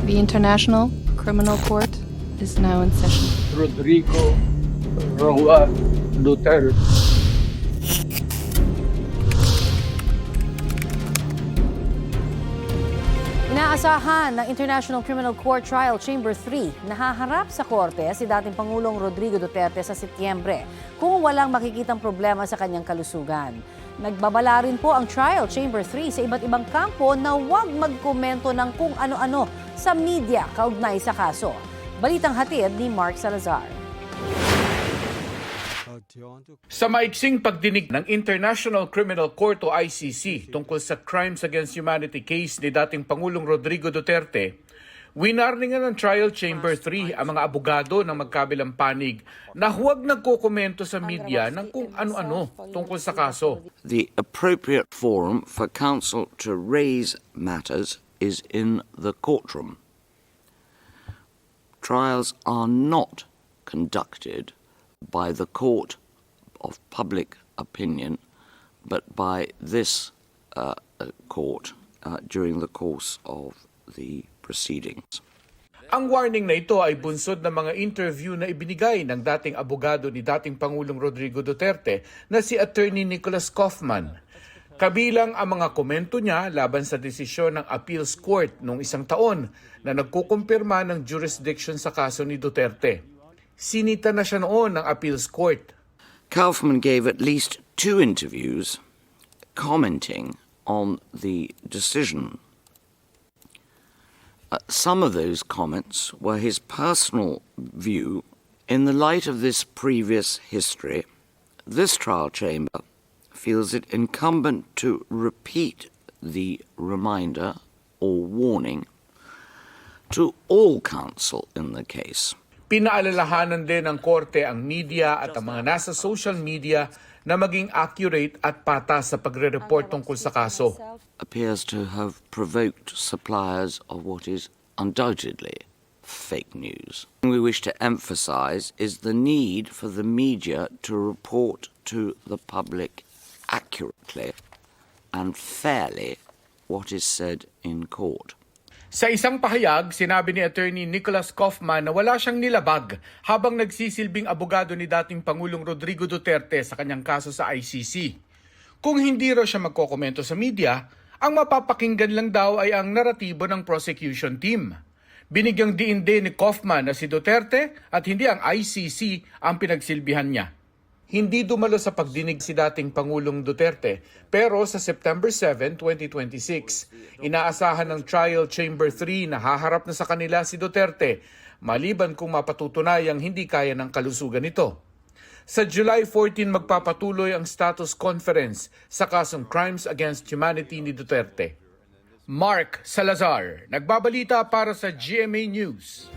The International Criminal Court is now in session. Rodrigo Roa Duterte. Inaasahan ng International Criminal Court Trial Chamber 3 na haharap sa korte si dating Pangulong Rodrigo Duterte sa Setyembre kung walang makikitang problema sa kanyang kalusugan. Nagbabala rin po ang Trial Chamber 3 sa iba't ibang kampo na huwag magkomento ng kung ano-ano sa media kaugnay sa kaso. Balitang hatid ni Mark Salazar. Sa maiksing pagdinig ng International Criminal Court o ICC tungkol sa Crimes Against Humanity case ni dating Pangulong Rodrigo Duterte, winarningan ng Trial Chamber 3 ang mga abogado ng magkabilang panig na huwag nagkokomento sa media ng kung ano-ano tungkol sa kaso. The appropriate forum for counsel to raise matters is in the courtroom. Trials are not conducted by the court of public opinion, but by this court during the course of the proceedings. Ang warning na ito ay bunsod ng mga interview na ibinigay ng dating abogado ni dating Pangulong Rodrigo Duterte na si Attorney Nicholas Kaufman. Kabilang ang mga komento niya laban sa desisyon ng Appeals Court noong isang taon na nagkukumpirma ng jurisdiction sa kaso ni Duterte. Sinita na siya noon ng Appeals Court. Kaufman gave at least 2 interviews commenting on the decision. Some of those comments were his personal view. In the light of this previous history, this trial chamber feels it incumbent to repeat the reminder or warning to all counsel in the case. Pinaalalahanan din ng korte ang media at ang mga nasa social media na maging accurate at patas sa pagre-report tungkol sa kaso. Appears to have provoked suppliers of what is undoubtedly fake news. We wish to emphasize is the need for the media to report to the public accurately and fairly what is said in court. Sa isang pahayag, sinabi ni Attorney Nicholas Kaufman na wala siyang nilabag habang nagsisilbing abogado ni dating Pangulong Rodrigo Duterte sa kanyang kaso sa ICC. Kung hindi raw siya magkokomento sa media, ang mapapakinggan lang daw ay ang naratibo ng prosecution team. Binigyang diin din ni Kaufman na si Duterte at hindi ang ICC ang pinagsilbihan niya. Hindi dumalo sa pagdinig si dating Pangulong Duterte, pero sa September 7, 2026, inaasahan ng Trial Chamber 3 na haharap na sa kanila si Duterte, maliban kung mapatutunayang hindi kaya ng kalusugan nito. Sa July 14 magpapatuloy ang status conference sa kasong Crimes Against Humanity ni Duterte. Mark Salazar, nagbabalita para sa GMA News.